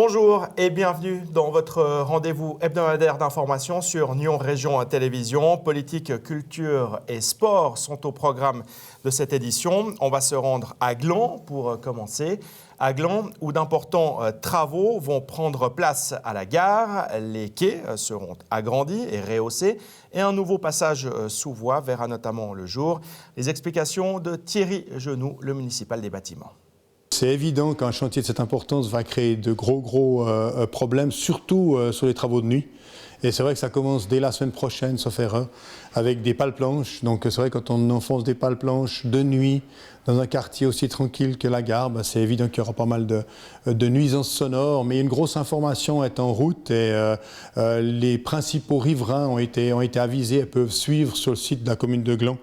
Bonjour et bienvenue dans votre rendez-vous hebdomadaire d'information sur Nyon Région Télévision. Politique, culture et sport sont au programme de cette édition. On va se rendre à Gland pour commencer. À Gland, où d'importants travaux vont prendre place à la gare. Les quais seront agrandis et rehaussés et un nouveau passage sous voie verra notamment le jour. Les explications de Thierry Genoux, le municipal des bâtiments. C'est évident qu'un chantier de cette importance va créer de gros problèmes, surtout sur les travaux de nuit. Et c'est vrai que ça commence dès la semaine prochaine, sauf erreur, avec des pales planches. Donc c'est vrai que quand on enfonce des pales planches de nuit dans un quartier aussi tranquille que la gare, c'est évident qu'il y aura pas mal de nuisances sonores. Mais une grosse information est en route et les principaux riverains ont été avisés et peuvent suivre sur le site de la commune de Gland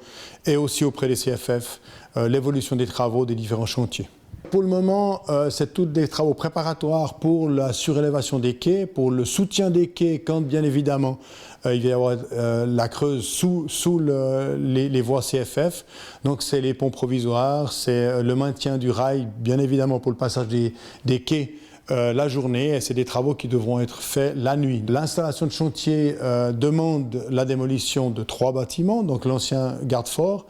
et aussi auprès des CFF l'évolution des travaux des différents chantiers. Pour le moment, c'est tous des travaux préparatoires pour la surélévation des quais, pour le soutien des quais quand bien évidemment il va y avoir la creuse sous les voies CFF. Donc c'est les ponts provisoires, c'est le maintien du rail bien évidemment pour le passage des quais la journée et c'est des travaux qui devront être faits la nuit. L'installation de chantier demande la démolition de 3 bâtiments, donc l'ancien garde-fort,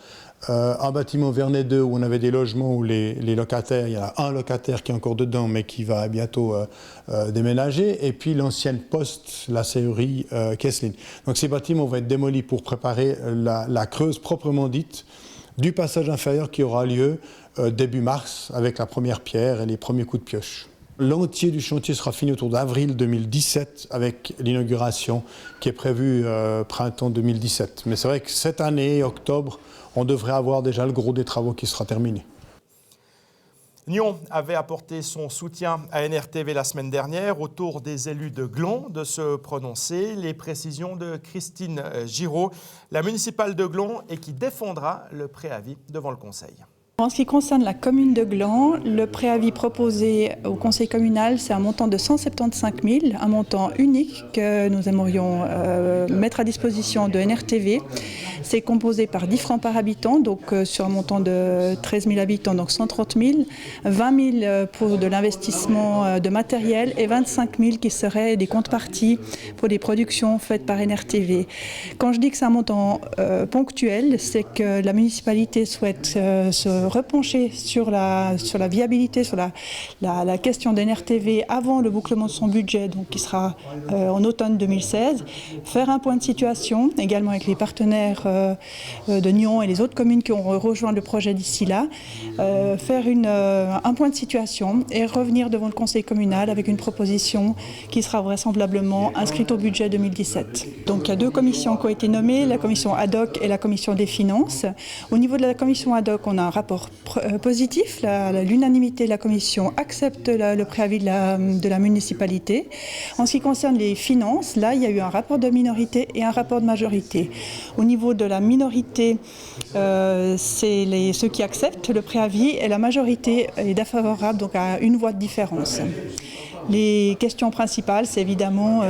un bâtiment Vernet 2 où on avait des logements où les locataires, il y a un locataire qui est encore dedans mais qui va bientôt déménager, et puis l'ancienne poste, la serrurerie Kesslin. Donc ces bâtiments vont être démolis pour préparer la creuse proprement dite du passage inférieur qui aura lieu début mars avec la première pierre et les premiers coups de pioche. L'entier du chantier sera fini autour d'avril 2017 avec l'inauguration qui est prévue printemps 2017. Mais c'est vrai que cette année, octobre, on devrait avoir déjà le gros des travaux qui sera terminé. Nyon avait apporté son soutien à NRTV la semaine dernière. Au tour des élus de Gland de se prononcer. Les précisions de Christine Giraud, la municipale de Gland, et qui défendra le préavis devant le Conseil. En ce qui concerne la commune de Gland, le préavis proposé au conseil communal, c'est un montant de 175 000, un montant unique que nous aimerions mettre à disposition de NRTV. C'est composé par 10 francs par habitant, donc sur un montant de 13 000 habitants, donc 130 000, 20 000 pour de l'investissement de matériel et 25 000 qui seraient des comptes-parties pour des productions faites par NRTV. Quand je dis que c'est un montant ponctuel, c'est que la municipalité souhaite se repencher sur la viabilité, sur la question d'NRTV avant le bouclement de son budget, donc qui sera en automne 2016, faire un point de situation également avec les partenaires de Nyon et les autres communes qui ont rejoint le projet d'ici là, faire un point de situation et revenir devant le conseil communal avec une proposition qui sera vraisemblablement inscrite au budget 2017. Donc il y a 2 commissions qui ont été nommées, la commission ad hoc et la commission des finances. Au niveau de la commission ad hoc, on a un rapport positif. L'unanimité de la commission accepte le préavis de la municipalité. En ce qui concerne les finances, là, il y a eu un rapport de minorité et un rapport de majorité. Au niveau de la minorité, c'est ceux qui acceptent le préavis et la majorité est défavorable, donc à une voix de différence. Les questions principales, c'est évidemment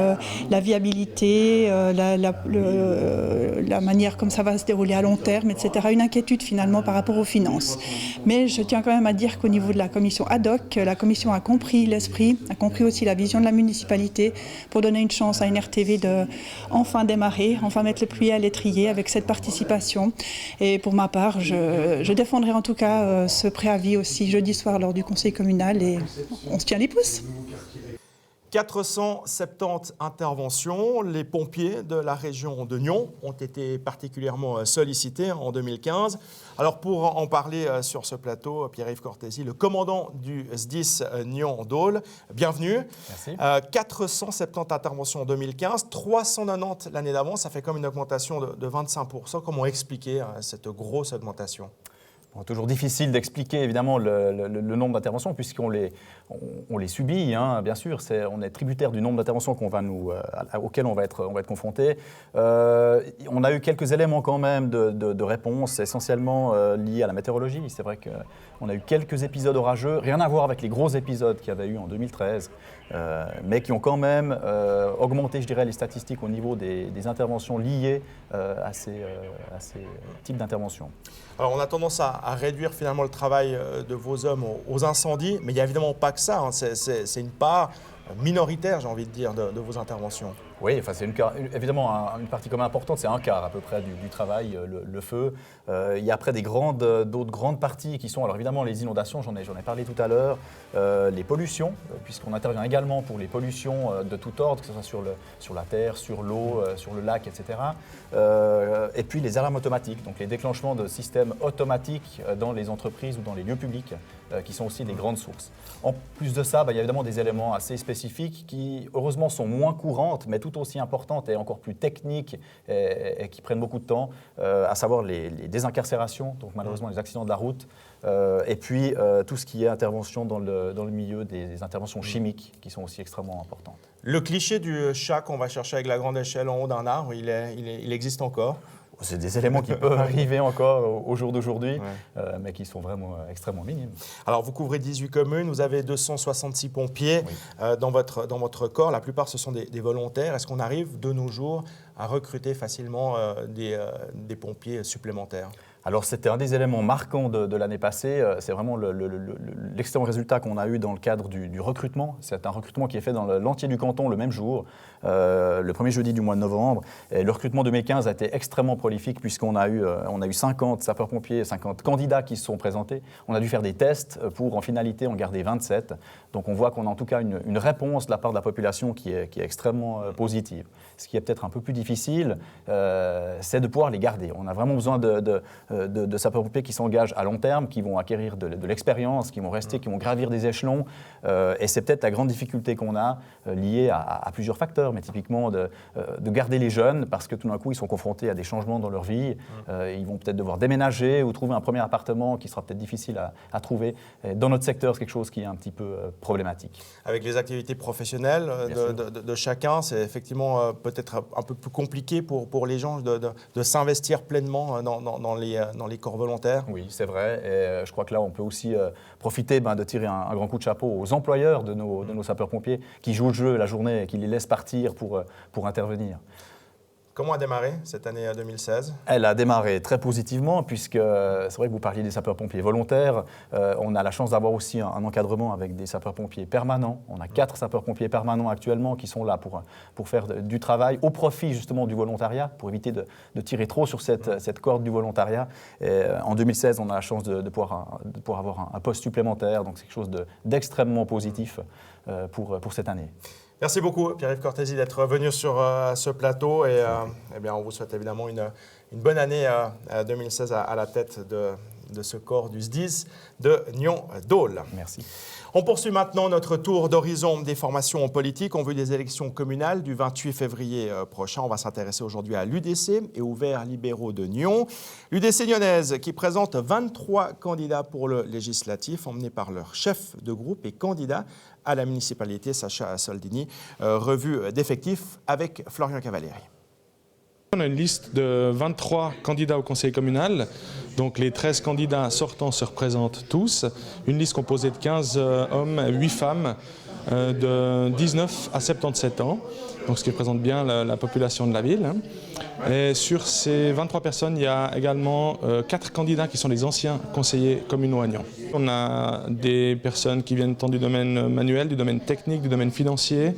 la viabilité, la manière comme ça va se dérouler à long terme, etc. Une inquiétude finalement par rapport aux finances. Mais je tiens quand même à dire qu'au niveau de la commission ad hoc, la commission a compris l'esprit, a compris aussi la vision de la municipalité pour donner une chance à NRTV de enfin démarrer, enfin mettre le pied à l'étrier avec cette participation. Et pour ma part, je défendrai en tout cas ce préavis aussi jeudi soir lors du conseil communal et on se tient les pouces. 470 interventions. Les pompiers de la région de Nyon ont été particulièrement sollicités en 2015. Alors pour en parler sur ce plateau, Pierre-Yves Cortési, le commandant du SDIS Nyon-Dole, bienvenue. Merci. 470 interventions en 2015, 390 l'année d'avant, ça fait comme une augmentation de 25%. Comment expliquer cette grosse augmentation ? Toujours difficile d'expliquer évidemment le nombre d'interventions puisqu'on les subit, hein, bien sûr. On est tributaire du nombre d'interventions auxquelles on va être confronté. On a eu quelques éléments quand même de réponse, essentiellement liés à la météorologie. C'est vrai qu'on a eu quelques épisodes orageux, rien à voir avec les gros épisodes qu'il y avait eu en 2013, mais qui ont quand même augmenté, je dirais, les statistiques au niveau des interventions liées à ces types d'interventions. Alors on a tendance à réduire finalement le travail de vos hommes aux incendies, mais il n'y a évidemment pas que ça, hein. C'est une part minoritaire, j'ai envie de dire, de vos interventions. Oui, enfin, c'est évidemment une partie quand même importante, c'est un quart à peu près du travail, le feu. Il y a après d'autres grandes parties qui sont, alors évidemment les inondations, j'en ai parlé tout à l'heure, les pollutions, puisqu'on intervient également pour les pollutions de tout ordre, que ce soit sur la terre, sur l'eau, sur le lac, etc. Et puis les alarmes automatiques, donc les déclenchements de systèmes automatiques dans les entreprises ou dans les lieux publics, qui sont aussi des grandes sources. En plus de ça, il y a évidemment des éléments assez spécifiques qui, heureusement, sont moins courantes, mais tout aussi importantes et encore plus techniques et qui prennent beaucoup de temps, à savoir les désincarcérations, donc malheureusement les accidents de la route, et puis tout ce qui est intervention dans le milieu des interventions chimiques, qui sont aussi extrêmement importantes. Le cliché du chat qu'on va chercher avec la grande échelle en haut d'un arbre, il existe encore? C'est des éléments qui peuvent arriver encore au jour d'aujourd'hui, mais qui sont vraiment extrêmement minimes. Alors, vous couvrez 18 communes, vous avez 266 pompiers dans votre corps. La plupart, ce sont des volontaires. Est-ce qu'on arrive de nos jours à recruter facilement des pompiers supplémentaires ? Alors, c'était un des éléments marquants de l'année passée. C'est vraiment l'excellent résultat qu'on a eu dans le cadre du recrutement. C'est un recrutement qui est fait dans l'entier du canton le même jour, le premier jeudi du mois de novembre. Et le recrutement 2015 a été extrêmement prolifique puisqu'on a eu 50 sapeurs-pompiers, 50 candidats qui se sont présentés. On a dû faire des tests pour, en finalité, en garder 27. Donc, on voit qu'on a en tout cas une réponse de la part de la population qui est extrêmement positive. Ce qui est peut-être un peu plus difficile, c'est de pouvoir les garder. On a vraiment besoin de sapeurs-pompiers qui s'engagent à long terme, qui vont acquérir de l'expérience, qui vont rester, qui vont gravir des échelons. Et c'est peut-être la grande difficulté qu'on a liée à plusieurs facteurs, mais typiquement de garder les jeunes parce que tout d'un coup, ils sont confrontés à des changements dans leur vie. Ils vont peut-être devoir déménager ou trouver un premier appartement qui sera peut-être difficile à trouver. Et dans notre secteur, c'est quelque chose qui est un petit peu problématique. Avec les activités professionnelles de chacun, c'est effectivement peut-être un peu plus compliqué pour les gens de s'investir pleinement dans les corps volontaires. Oui, c'est vrai. Et je crois que là, on peut aussi profiter de tirer un grand coup de chapeau aux employeurs de nos sapeurs-pompiers qui jouent le jeu la journée et qui les laissent partir pour intervenir. Comment a démarré cette année 2016 ? Elle a démarré très positivement puisque c'est vrai que vous parliez des sapeurs-pompiers volontaires. On a la chance d'avoir aussi un encadrement avec des sapeurs-pompiers permanents. On a 4 sapeurs-pompiers permanents actuellement qui sont là pour faire du travail au profit justement du volontariat, pour éviter de tirer trop sur cette corde du volontariat. Et en 2016, on a la chance de pouvoir avoir un poste supplémentaire. Donc c'est quelque chose d'extrêmement positif pour cette année. Merci beaucoup, Pierre-Yves Cortési, d'être venu sur ce plateau. Et on vous souhaite évidemment une bonne année 2016 à la tête de ce corps du SDIS de Nyon-Dole. Merci. On poursuit maintenant notre tour d'horizon des formations politiques en vue des élections communales du 28 février prochain. On va s'intéresser aujourd'hui à l'UDC et aux Verts libéraux de Nyon. L'UDC nyonnaise qui présente 23 candidats pour le législatif, emmenés par leur chef de groupe et candidat à la municipalité, Sacha Soldini. Revue d'effectifs avec Florian Cavalieri. On a une liste de 23 candidats au conseil communal. Donc les 13 candidats sortants se représentent tous. Une liste composée de 15 hommes, 8 femmes, de 19 à 77 ans. Donc ce qui représente bien la population de la ville. Et sur ces 23 personnes, il y a également 4 candidats qui sont les anciens conseillers communaux à Nyon. On a des personnes qui viennent tant du domaine manuel, du domaine technique, du domaine financier.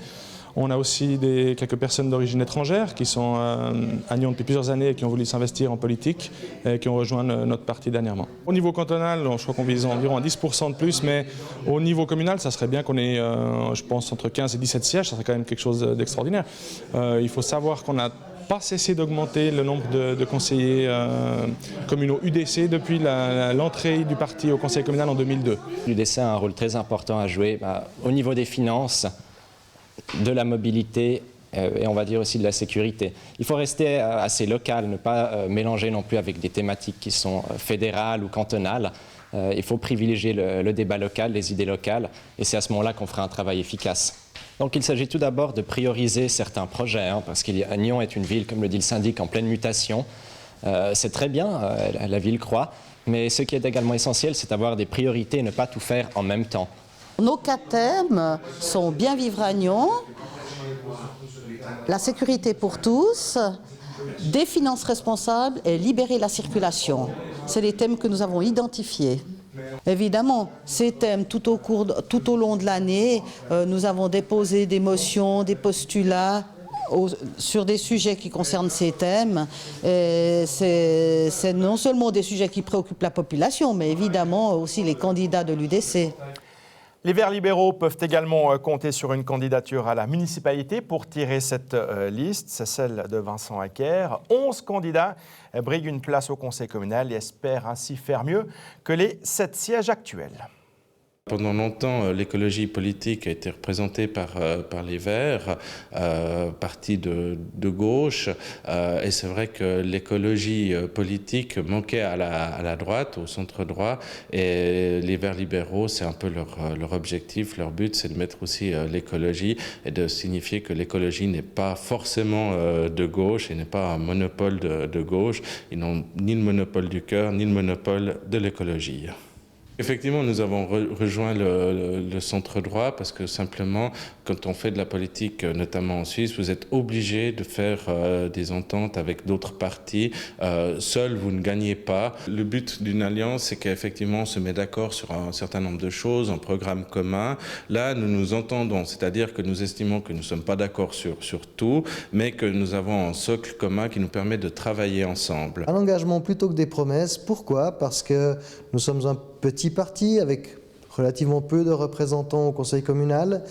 On a aussi quelques personnes d'origine étrangère qui sont à Nyon depuis plusieurs années et qui ont voulu s'investir en politique et qui ont rejoint notre parti dernièrement. Au niveau cantonal, je crois qu'on vise environ 10% de plus, mais au niveau communal, ça serait bien qu'on ait, je pense, entre 15 et 17 sièges. Ça serait quand même quelque chose d'extraordinaire. Il faut savoir qu'on n'a pas cessé d'augmenter le nombre de conseillers communaux UDC depuis l'entrée du parti au conseil communal en 2002. L'UDC a un rôle très important à jouer au niveau des finances, de la mobilité et on va dire aussi de la sécurité. Il faut rester assez local, ne pas mélanger non plus avec des thématiques qui sont fédérales ou cantonales. Il faut privilégier le débat local, les idées locales, et c'est à ce moment-là qu'on fera un travail efficace. Donc il s'agit tout d'abord de prioriser certains projets, parce que Nyon est une ville, comme le dit le syndic, en pleine mutation. C'est très bien, la ville croît, mais ce qui est également essentiel, c'est d'avoir des priorités et ne pas tout faire en même temps. Nos 4 thèmes sont bien vivre à Nyon, la sécurité pour tous, des finances responsables et libérer la circulation. C'est les thèmes que nous avons identifiés. Évidemment, ces thèmes, tout au long de l'année, nous avons déposé des motions, des postulats sur des sujets qui concernent ces thèmes. C'est non seulement des sujets qui préoccupent la population, mais évidemment aussi les candidats de l'UDC. Les Verts libéraux peuvent également compter sur une candidature à la municipalité pour tirer cette liste. C'est celle de Vincent Hacker. 11 candidats briguent une place au conseil communal et espèrent ainsi faire mieux que les 7 sièges actuels. Pendant longtemps, l'écologie politique a été représentée par les Verts, parti de gauche, et c'est vrai que l'écologie politique manquait à la droite, au centre droit, et les Verts libéraux, c'est un peu leur objectif, leur but, c'est de mettre aussi l'écologie et de signifier que l'écologie n'est pas forcément de gauche et n'est pas un monopole de gauche. Ils n'ont ni le monopole du cœur, ni le monopole de l'écologie. Effectivement, nous avons rejoint le centre droit parce que simplement, quand on fait de la politique, notamment en Suisse, vous êtes obligé de faire des ententes avec d'autres partis. Seul, vous ne gagnez pas. Le but d'une alliance, c'est qu'effectivement, on se met d'accord sur un certain nombre de choses, un programme commun. Là, nous nous entendons, c'est-à-dire que nous estimons que nous ne sommes pas d'accord sur tout, mais que nous avons un socle commun qui nous permet de travailler ensemble. Un engagement plutôt que des promesses. Pourquoi ? Parce que nous sommes un petit parti avec relativement peu de représentants au conseil communal,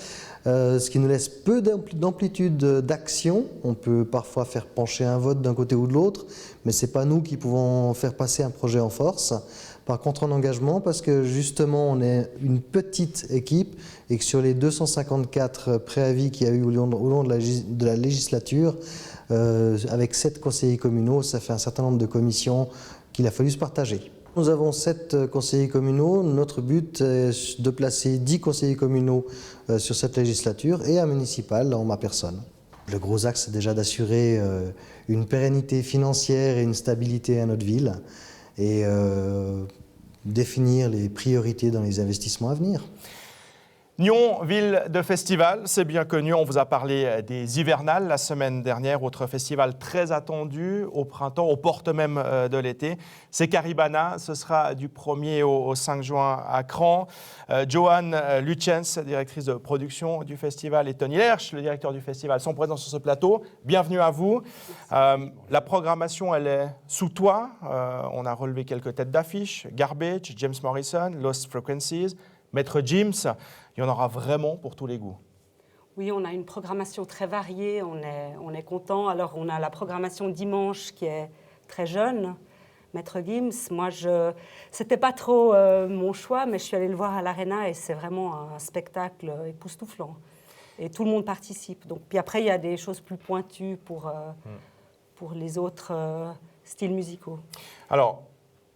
ce qui nous laisse peu d'amplitude d'action. On peut parfois faire pencher un vote d'un côté ou de l'autre, mais ce n'est pas nous qui pouvons faire passer un projet en force. Par contre, en engagement, parce que justement, on est une petite équipe et que sur les 254 préavis qu'il y a eu au long de la législature, avec 7 conseillers communaux, ça fait un certain nombre de commissions qu'il a fallu se partager. Nous avons 7 conseillers communaux. Notre but est de placer 10 conseillers communaux sur cette législature et un municipal en ma personne. Le gros axe, c'est déjà d'assurer une pérennité financière et une stabilité à notre ville et définir les priorités dans les investissements à venir. Nyon, ville de festival, c'est bien connu. On vous a parlé des hivernales la semaine dernière, autre festival très attendu au printemps, aux portes même de l'été. C'est Caribana, ce sera du 1er au 5 juin à Cran. Joanne Lutjens, directrice de production du festival, et Tony Lerch, le directeur du festival, sont présents sur ce plateau. Bienvenue à vous. La programmation, elle est sous toit. On a relevé quelques têtes d'affiche. Garbage, James Morrison, Lost Frequencies, Maître Gims. Il y en aura vraiment pour tous les goûts. Oui, on a une programmation très variée, on est content. Alors, on a la programmation dimanche qui est très jeune, Maître Gims. Moi, c'était pas trop mon choix, mais je suis allée le voir à l'Arena et c'est vraiment un spectacle époustouflant. Et tout le monde participe. Donc, puis après, il y a des choses plus pointues pour les autres styles musicaux. Alors,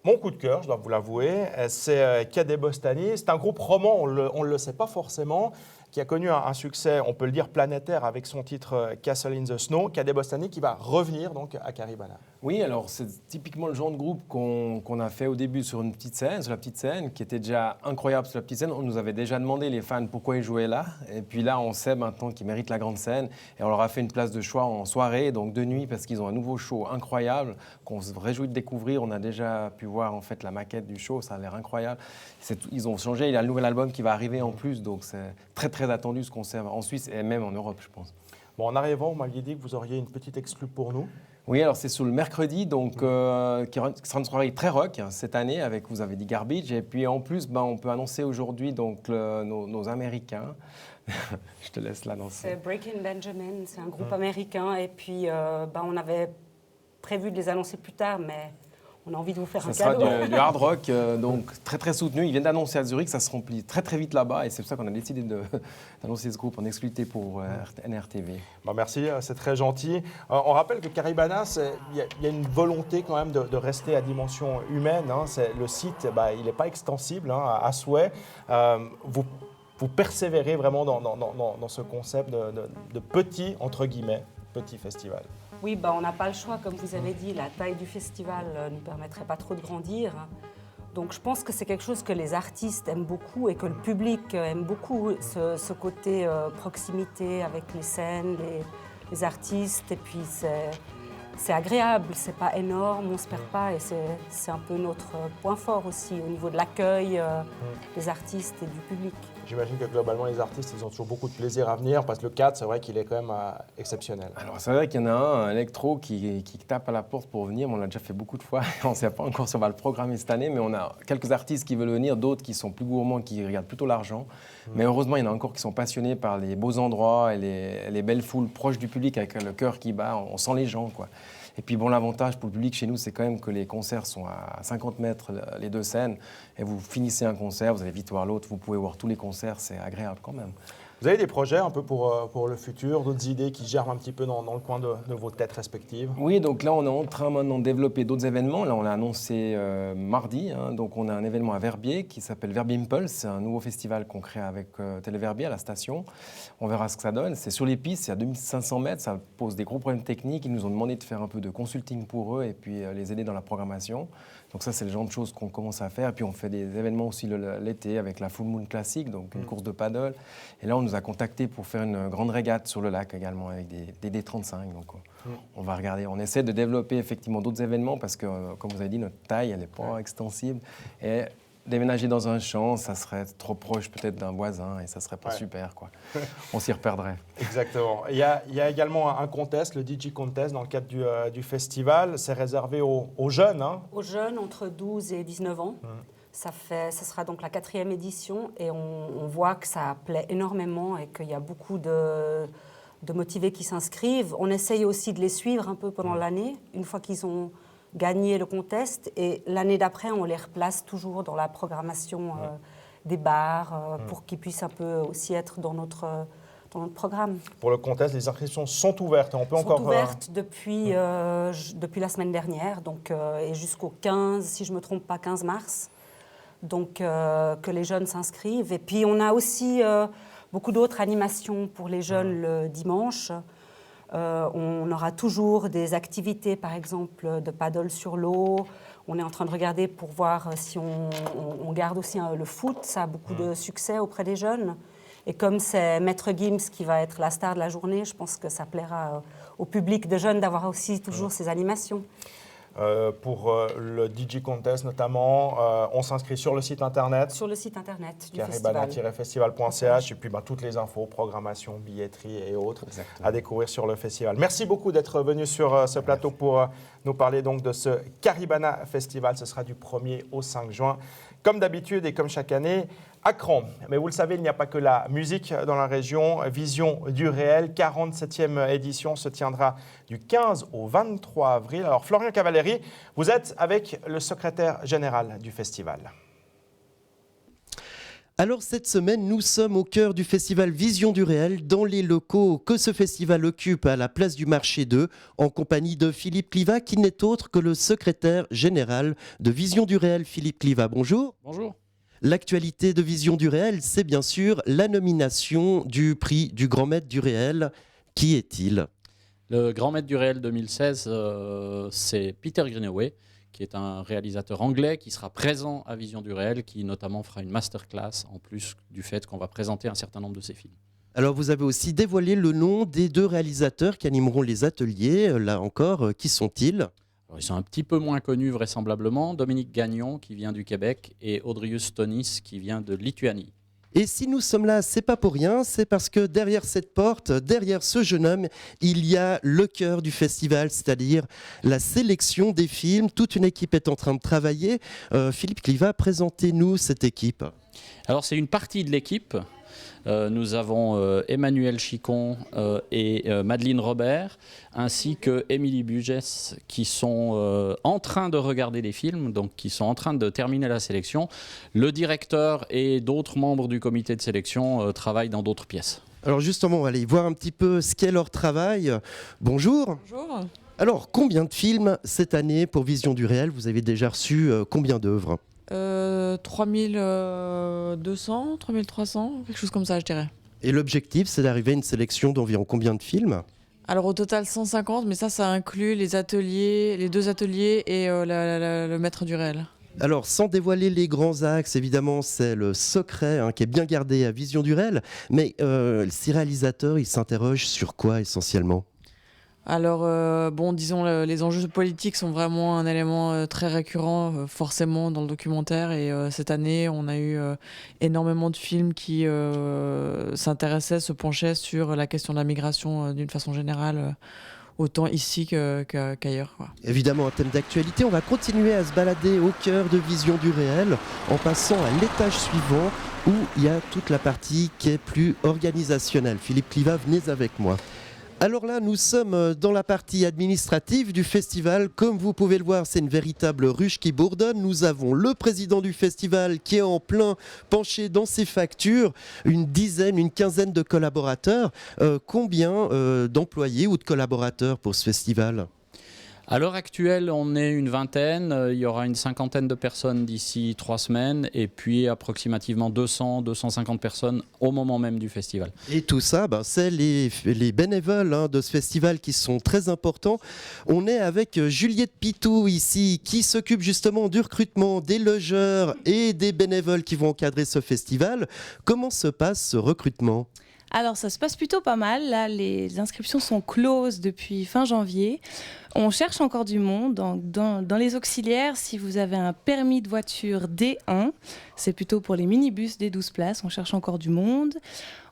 mon coup de cœur, je dois vous l'avouer, c'est Cadet Bostani. C'est un groupe roman, on ne le sait pas forcément, qui a connu un succès, on peut le dire, planétaire avec son titre Castle in the Snow. Cadet Bostani qui va revenir donc à Caribana. Oui, alors c'est typiquement le genre de groupe qu'on a fait au début sur la petite scène, qui était déjà incroyable sur la petite scène. On nous avait déjà demandé, les fans, pourquoi ils jouaient là. Et puis là, on sait maintenant qu'ils méritent la grande scène. Et on leur a fait une place de choix en soirée, donc de nuit, parce qu'ils ont un nouveau show incroyable qu'on se réjouit de découvrir. On a déjà pu voir en fait la maquette du show, ça a l'air incroyable. Ils ont changé, il y a le nouvel album qui va arriver en plus, donc c'est très très attendu ce concert en Suisse et même en Europe, je pense. Bon, en arrivant, vous m'aviez dit que vous auriez une petite exclue pour nous. Oui, alors c'est sur le mercredi, donc qui sera une soirée très rock cette année avec, vous avez dit, Garbage. Et puis en plus, on peut annoncer aujourd'hui donc nos Américains. Je te laisse l'annoncer. C'est Breaking Benjamin, c'est un groupe américain. Et puis on avait prévu de les annoncer plus tard, mais on a envie de vous faire un cadeau. Ça sera du hard rock, donc très très soutenu. Ils viennent d'annoncer à Zurich, ça se remplit très très vite là-bas. Et c'est pour ça qu'on a décidé d'annoncer ce groupe en exclusivité pour NRTV. Merci, c'est très gentil. On rappelle que Caribana, il y a une volonté quand même de rester à dimension humaine. Le site, il n'est pas extensible à souhait. Vous persévérez vraiment dans ce concept de petit, entre guillemets, petit festival. Oui, on n'a pas le choix, comme vous avez dit, la taille du festival ne nous permettrait pas trop de grandir. Donc je pense que c'est quelque chose que les artistes aiment beaucoup et que le public aime beaucoup, ce côté proximité avec les scènes, les artistes. Et puis c'est agréable, c'est pas énorme, on se perd pas et c'est un peu notre point fort aussi au niveau de l'accueil des artistes et du public. J'imagine que globalement, les artistes, ils ont toujours beaucoup de plaisir à venir parce que le cadre, c'est vrai qu'il est quand même exceptionnel. Alors, c'est vrai qu'il y en a un électro, qui tape à la porte pour venir. On l'a déjà fait beaucoup de fois. On ne sait pas encore si on va le programmer cette année, mais on a quelques artistes qui veulent venir, d'autres qui sont plus gourmands, qui regardent plutôt l'argent. Mais heureusement, il y en a encore qui sont passionnés par les beaux endroits et les belles foules proches du public avec le cœur qui bat. On sent les gens, quoi. Et puis bon, l'avantage pour le public chez nous, c'est quand même que les concerts sont à 50 mètres, les deux scènes, et vous finissez un concert, vous allez vite voir l'autre, vous pouvez voir tous les concerts, c'est agréable quand même. Vous avez des projets un peu pour le futur, d'autres idées qui germent un petit peu dans le coin de vos têtes respectives? Oui, donc là, on est en train maintenant de développer d'autres événements. Là, on l'a annoncé mardi. Donc, on a un événement à Verbier qui s'appelle Verbier Impulse. C'est un nouveau festival qu'on crée avec Téléverbier à la station. On verra ce que ça donne. C'est sur les pistes, c'est à 2500 mètres. Ça pose des gros problèmes techniques. Ils nous ont demandé de faire un peu de consulting pour eux et puis les aider dans la programmation. Donc ça, c'est le genre de choses qu'on commence à faire. Et puis on fait des événements aussi l'été avec la Full Moon Classic, donc une course de paddle. Et là, on nous a contactés pour faire une grande régate sur le lac également avec des D35. Donc on va regarder. On essaie de développer effectivement d'autres événements parce que, comme vous avez dit, notre taille, elle n'est pas extensible. Et déménager dans un champ, ça serait trop proche peut-être d'un voisin et ça serait pas super, quoi. On s'y reperdrait. Exactement. Il y a également un contest, le DJ Contest, dans le cadre du festival. C'est réservé aux jeunes. Hein. Aux jeunes entre 12 et 19 ans. Ça sera donc la 4e édition et on voit que ça plaît énormément et qu'il y a beaucoup de motivés qui s'inscrivent. On essaye aussi de les suivre un peu pendant l'année, une fois qu'ils ont gagner le contest et l'année d'après on les replace toujours dans la programmation des bars pour qu'ils puissent un peu aussi être dans notre programme. Pour le contest, les inscriptions sont ouvertes. On peut sont encore ouvertes depuis la semaine dernière donc, et jusqu'au 15, si je ne me trompe pas, 15 mars. Donc que les jeunes s'inscrivent. Et puis on a aussi beaucoup d'autres animations pour les jeunes le dimanche. On aura toujours des activités, par exemple, de paddle sur l'eau. On est en train de regarder pour voir si on garde aussi le foot. Ça a beaucoup de succès auprès des jeunes. Et comme c'est Maître Gims qui va être la star de la journée, je pense que ça plaira au public de jeunes d'avoir aussi toujours ces animations. Pour le DJ Contest notamment, on s'inscrit sur le site internet. Sur le site internet du caribana-festival.ch et puis toutes les infos, programmation, billetterie et autres à découvrir sur le festival. Merci beaucoup d'être venu sur ce plateau pour nous parler donc de ce Caribana Festival. Ce sera du 1er au 5 juin. Comme d'habitude et comme chaque année, à Cran. Mais vous le savez, il n'y a pas que la musique dans la région. Vision du réel, 47e édition, se tiendra du 15 au 23 avril. Alors Florian Cavalleri, vous êtes avec le secrétaire général du festival. Alors cette semaine, nous sommes au cœur du festival Vision du réel, dans les locaux que ce festival occupe à la place du Marché 2, en compagnie de Philippe Clivat, qui n'est autre que le secrétaire général de Vision du réel. Philippe Clivat, bonjour. Bonjour. L'actualité de Vision du réel, c'est bien sûr la nomination du prix du Grand Maître du réel. Qui est-il ? Le Grand Maître du réel 2016, c'est Peter Greenaway, qui est un réalisateur anglais qui sera présent à Vision du réel, qui notamment fera une masterclass, en plus du fait qu'on va présenter un certain nombre de ses films. Alors vous avez aussi dévoilé le nom des 2 réalisateurs qui animeront les ateliers. Là encore, qui sont-ils ? Alors, ils sont un petit peu moins connus vraisemblablement. Dominique Gagnon, qui vient du Québec, et Audrius Tonis, qui vient de Lituanie. Et si nous sommes là, c'est pas pour rien, c'est parce que derrière cette porte, derrière ce jeune homme, il y a le cœur du festival, c'est-à-dire la sélection des films. Toute une équipe est en train de travailler. Philippe Clivat, présentez-nous cette équipe. Alors c'est une partie de l'équipe. Nous avons Emmanuel Chicon et Madeleine Robert, ainsi que Émilie Bugès, qui sont en train de regarder les films, donc qui sont en train de terminer la sélection. Le directeur et d'autres membres du comité de sélection travaillent dans d'autres pièces. Alors justement, on va aller voir un petit peu ce qu'est leur travail. Bonjour. Bonjour. Alors, combien de films cette année pour Vision du réel ? Vous avez déjà reçu combien d'œuvres ? 3200, 3300, quelque chose comme ça, je dirais. Et l'objectif, c'est d'arriver à une sélection d'environ combien de films ? Alors au total 150, mais ça inclut les ateliers, les 2 ateliers et le maître du réel. Alors, sans dévoiler les grands axes, évidemment, c'est le secret qui est bien gardé à Vision du réel, mais ces réalisateurs, ils s'interrogent sur quoi essentiellement ? Alors, bon, disons, les enjeux politiques sont vraiment un élément très récurrent, forcément, dans le documentaire. Et cette année, on a eu énormément de films qui s'intéressaient, se penchaient sur la question de la migration d'une façon générale, autant ici qu'ailleurs, quoi. Évidemment, un thème d'actualité. On va continuer à se balader au cœur de Vision du réel en passant à l'étage suivant où il y a toute la partie qui est plus organisationnelle. Philippe Cliva, venez avec moi. Alors là, nous sommes dans la partie administrative du festival. Comme vous pouvez le voir, c'est une véritable ruche qui bourdonne. Nous avons le président du festival qui est en plein penché dans ses factures, une quinzaine de collaborateurs. Combien d'employés ou de collaborateurs pour ce festival ? À l'heure actuelle, on est une vingtaine. Il y aura une cinquantaine de personnes d'ici 3 semaines et puis approximativement 200-250 personnes au moment même du festival. Et tout ça, c'est les bénévoles de ce festival qui sont très importants. On est avec Juliette Pitou ici qui s'occupe justement du recrutement des logeurs et des bénévoles qui vont encadrer ce festival. Comment se passe ce recrutement ? Alors ça se passe plutôt pas mal. Là, les inscriptions sont closes depuis fin janvier. On cherche encore du monde. Dans les auxiliaires, si vous avez un permis de voiture D1, c'est plutôt pour les minibus des 12 places. On cherche encore du monde.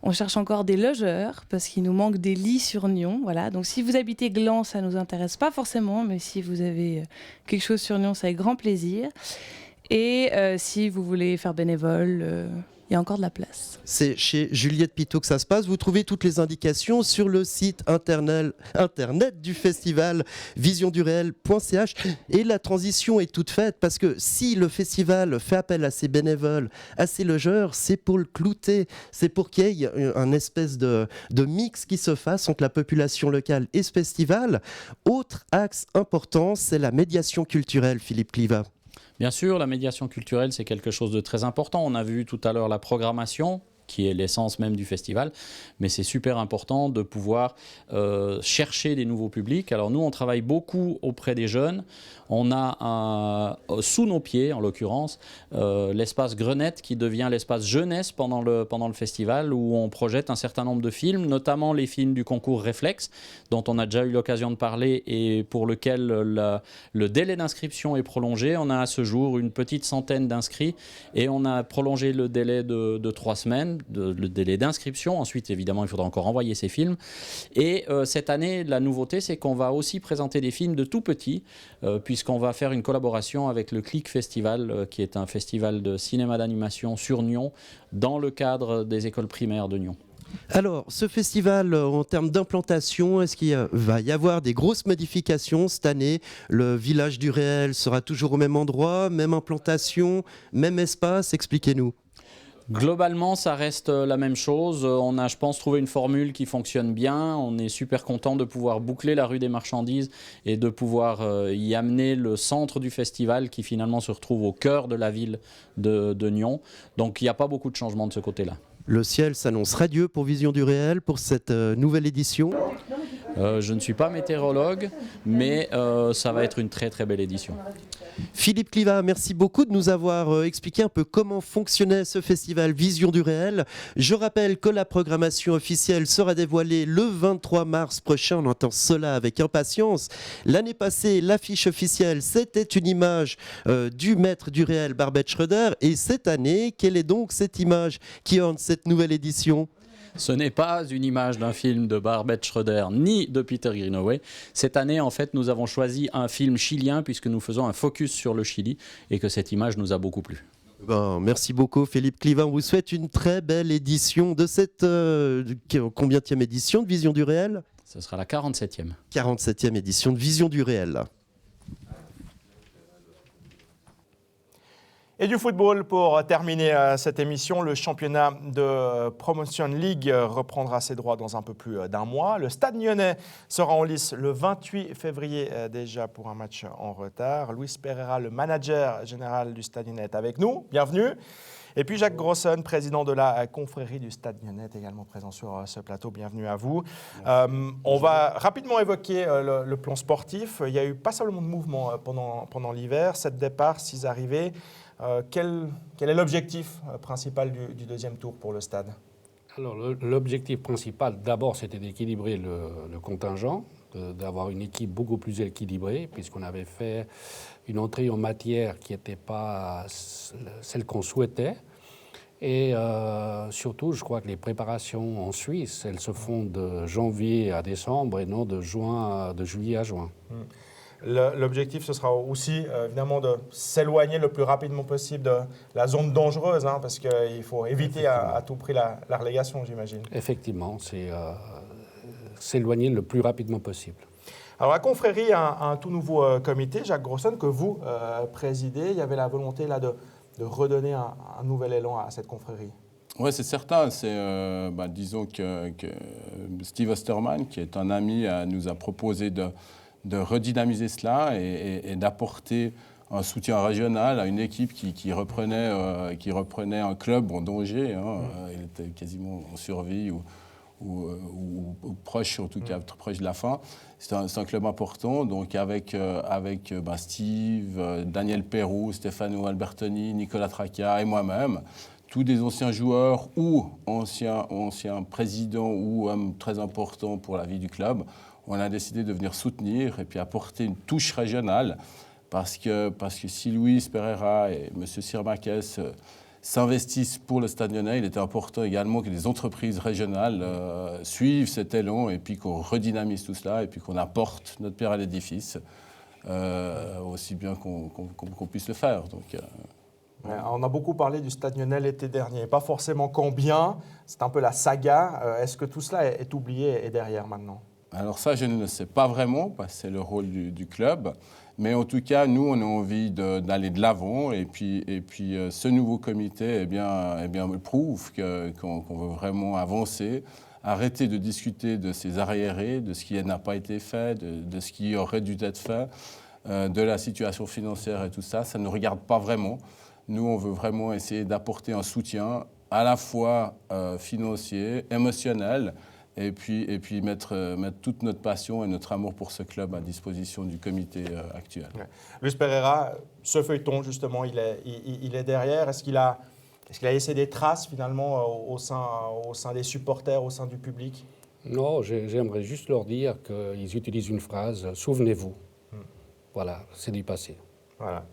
On cherche encore des logeurs parce qu'il nous manque des lits sur Nyon. Voilà. Donc si vous habitez Gland, ça ne nous intéresse pas forcément. Mais si vous avez quelque chose sur Nyon, c'est avec grand plaisir. Et si vous voulez faire bénévole... il y a encore de la place. C'est chez Juliette Pitot que ça se passe. Vous trouvez toutes les indications sur le site internet du festival visionduréel.ch. Et la transition est toute faite parce que si le festival fait appel à ses bénévoles, à ses logeurs, c'est pour le clouter. C'est pour qu'il y ait un espèce de mix qui se fasse entre la population locale et ce festival. Autre axe important, c'est la médiation culturelle, Philippe Cliva. Bien sûr, la médiation culturelle, c'est quelque chose de très important. On a vu tout à l'heure la programmation, qui est l'essence même du festival, mais c'est super important de pouvoir chercher des nouveaux publics. Alors nous, on travaille beaucoup auprès des jeunes. On a sous nos pieds, en l'occurrence, l'espace Grenette qui devient l'espace jeunesse pendant le festival où on projette un certain nombre de films, notamment les films du concours Réflexe, dont on a déjà eu l'occasion de parler et pour lequel le délai d'inscription est prolongé. On a à ce jour une petite centaine d'inscrits et on a prolongé le délai de 3 semaines, le délai d'inscription. Ensuite, évidemment, il faudra encore envoyer ces films. Et cette année, la nouveauté, c'est qu'on va aussi présenter des films de tout petits, puisqu'on va faire une collaboration avec le Click Festival, qui est un festival de cinéma d'animation sur Nyon, dans le cadre des écoles primaires de Nyon. Alors, ce festival, en termes d'implantation, est-ce qu'il va y avoir des grosses modifications cette année ? Le village du réel sera toujours au même endroit, même implantation, même espace ? Expliquez-nous. Globalement, ça reste la même chose. On a, je pense, trouvé une formule qui fonctionne bien. On est super content de pouvoir boucler la rue des Marchandises et de pouvoir y amener le centre du festival qui finalement se retrouve au cœur de la ville de Nyon. Donc il n'y a pas beaucoup de changements de ce côté-là. Le ciel s'annonce radieux pour Vision du réel pour cette nouvelle édition. Je ne suis pas météorologue, mais ça va être une très très belle édition. Philippe Cliva, merci beaucoup de nous avoir expliqué un peu comment fonctionnait ce festival Vision du réel. Je rappelle que la programmation officielle sera dévoilée le 23 mars prochain. On entend cela avec impatience. L'année passée, l'affiche officielle, c'était une image du maître du réel, Barbet Schroeder. Et cette année, quelle est donc cette image qui orne cette nouvelle édition ? Ce n'est pas une image d'un film de Barbet Schroeder ni de Peter Greenaway. Cette année, en fait, nous avons choisi un film chilien puisque nous faisons un focus sur le Chili et que cette image nous a beaucoup plu. Merci beaucoup Philippe Cliva. On vous souhaite une très belle édition de cette... combienième édition de Vision du réel ? Ce sera la 47e. 47e édition de Vision du réel. Et du football pour terminer cette émission. Le championnat de Promotion League reprendra ses droits dans un peu plus d'un mois. Le Stade Nyonnais sera en lice le 28 février déjà pour un match en retard. Luis Pereira, le manager général du Stade Nyonnais, est avec nous. Bienvenue. Et puis Jacques Grosson, président de la confrérie du Stade Nyonnais, est également présent sur ce plateau. Bienvenue à vous. On va rapidement évoquer le plan sportif. Il y a eu pas seulement de mouvement pendant l'hiver, 7 départs, 6 arrivées. Quel est l'objectif principal du deuxième tour pour le Stade ? Alors, l'objectif principal, d'abord, c'était d'équilibrer le contingent, d'avoir une équipe beaucoup plus équilibrée, puisqu'on avait fait une entrée en matière qui n'était pas celle qu'on souhaitait. Et surtout, je crois que les préparations en Suisse, elles se font de janvier à décembre et non de juillet à juin. L'objectif, ce sera aussi évidemment de s'éloigner le plus rapidement possible de la zone dangereuse, hein, parce qu'il faut éviter à tout prix la relégation, j'imagine. Effectivement, c'est s'éloigner le plus rapidement possible. Alors la confrérie a un tout nouveau comité, Jacques Grosson, que vous présidez. Il y avait la volonté là de redonner un nouvel élan à cette confrérie. Oui, c'est certain. Disons que Steve Osterman, qui est un ami, nous a proposé de redynamiser cela et d'apporter un soutien régional à une équipe qui reprenait un club en danger. Hein. Il était quasiment en survie ou proche, en tout cas proche de la fin. C'est un club important, donc avec Steve, Daniel Perrou, Stefano Albertoni, Nicolas Tracchia et moi-même, tous des anciens joueurs ou anciens présidents ou hommes très importants pour la vie du club. On a décidé de venir soutenir et puis apporter une touche régionale parce que si Luis Pereira et M. Sirmakes s'investissent pour le Stade Lyonnais, il était important également que les entreprises régionales suivent cet élan et puis qu'on redynamise tout cela et puis qu'on apporte notre pierre à l'édifice aussi bien qu'on puisse le faire. Donc, on a beaucoup parlé du Stade Lyonnais l'été dernier, pas forcément combien, c'est un peu la saga. Est-ce que tout cela est oublié et derrière maintenant ? Alors ça, je ne le sais pas vraiment, parce que c'est le rôle du club. Mais en tout cas, nous, on a envie d'aller de l'avant. Et puis ce nouveau comité le prouve qu'on veut vraiment avancer, arrêter de discuter de ces arriérés, de ce qui n'a pas été fait, de ce qui aurait dû être fait, de la situation financière et tout ça. Ça ne nous regarde pas vraiment. Nous, on veut vraiment essayer d'apporter un soutien à la fois financier, émotionnel, et puis mettre toute notre passion et notre amour pour ce club à disposition du comité actuel. Ouais. Luis Pereira, ce feuilleton, justement, il est derrière. Est-ce qu'il a laissé des traces, finalement, au sein des supporters, au sein du public ? Non, j'aimerais juste leur dire qu'ils utilisent une phrase « souvenez-vous ». Voilà, c'est du passé. Voilà.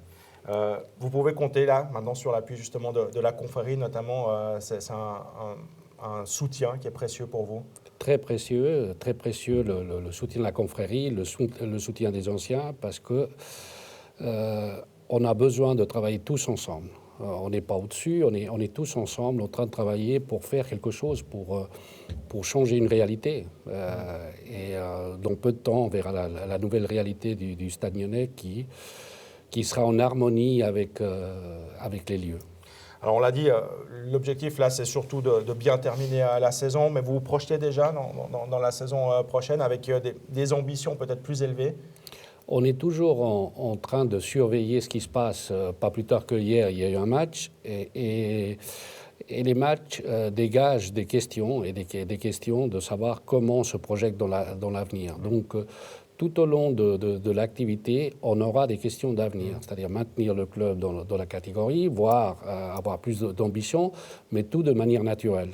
Vous pouvez compter, là, maintenant, sur l'appui, justement, de la confrérie, notamment. C'est un soutien qui est précieux pour vous ? Très précieux le soutien de la confrérie, le soutien des anciens, parce que on a besoin de travailler tous ensemble. On n'est pas au-dessus, on est tous ensemble en train de travailler pour faire quelque chose, pour changer une réalité. Dans peu de temps, on verra la nouvelle réalité du Stade Lyonnais qui sera en harmonie avec les lieux. Alors on l'a dit, l'objectif là c'est surtout de bien terminer la saison, mais vous vous projetez déjà dans la saison prochaine avec des ambitions peut-être plus élevées ? On est toujours en train de surveiller ce qui se passe. Pas plus tard que hier, il y a eu un match et les matchs dégagent des questions et des questions de savoir comment on se projette dans l'avenir. Donc tout au long de l'activité, on aura des questions d'avenir, c'est-à-dire maintenir le club dans la catégorie, voire avoir plus d'ambition, mais tout de manière naturelle.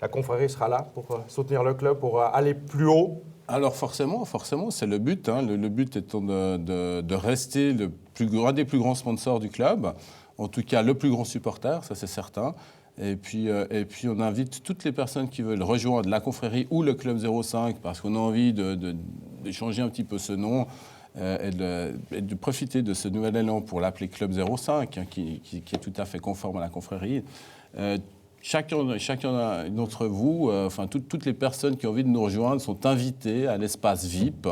La confrérie sera là pour soutenir le club, pour aller plus haut. Alors forcément, c'est le but. Hein. Le but étant de rester un des plus grands sponsors du club, en tout cas le plus grand supporter, ça c'est certain. Et puis on invite toutes les personnes qui veulent rejoindre la confrérie ou le Club 05 parce qu'on a envie d'échanger un petit peu ce nom et de profiter de ce nouvel élan pour l'appeler Club 05 hein, qui est tout à fait conforme à la confrérie. Chacun d'entre vous, toutes les personnes qui ont envie de nous rejoindre sont invitées à l'espace VIP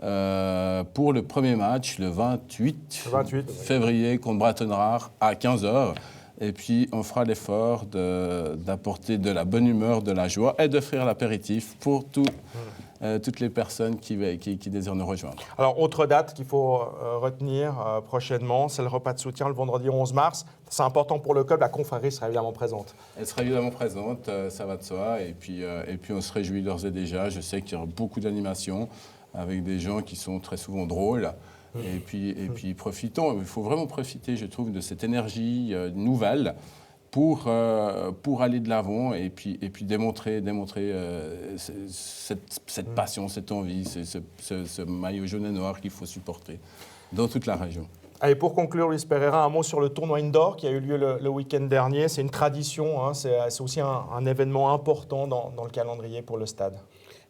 pour le premier match le 28 février contre Brighton Rare à 15h. Et puis, on fera l'effort d'apporter de la bonne humeur, de la joie et d'offrir l'apéritif pour toutes les personnes qui désirent nous rejoindre. Alors, autre date qu'il faut retenir prochainement, c'est le repas de soutien le vendredi 11 mars. C'est important pour le club, la confrérie sera évidemment présente. Elle sera évidemment présente, ça va de soi. Et puis on se réjouit d'ores et déjà. Je sais qu'il y aura beaucoup d'animations avec des gens qui sont très souvent drôles. Et puis profitons, il faut vraiment profiter, je trouve, de cette énergie nouvelle pour aller de l'avant et puis démontrer cette passion, cette envie, ce maillot jaune et noir qu'il faut supporter dans toute la région. Allez, pour conclure, Luis Pereira, un mot sur le tournoi indoor qui a eu lieu le week-end dernier. C'est une tradition, hein, c'est aussi un événement important dans le calendrier pour le stade.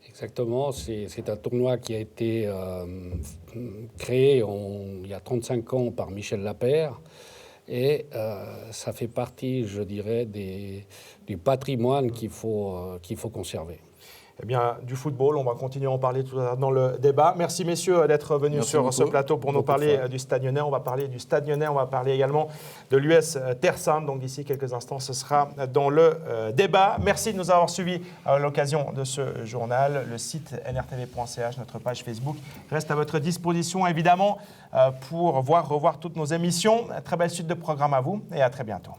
Exactement, c'est un tournoi qui a été créé il y a 35 ans par Michel Lapère et ça fait partie, je dirais, du patrimoine qu'il faut conserver. Eh bien, du football, on va continuer à en parler tout à l'heure dans le débat. Merci messieurs d'être venus sur ce plateau pour nous parler du Stade Lyonnais. On va parler du Stade Lyonnais, on va parler également de l'US Terre Sainte. Donc d'ici quelques instants, ce sera dans le débat. Merci de nous avoir suivis à l'occasion de ce journal. Le site nrtv.ch, notre page Facebook reste à votre disposition évidemment pour revoir toutes nos émissions. Très belle suite de programmes à vous et à très bientôt.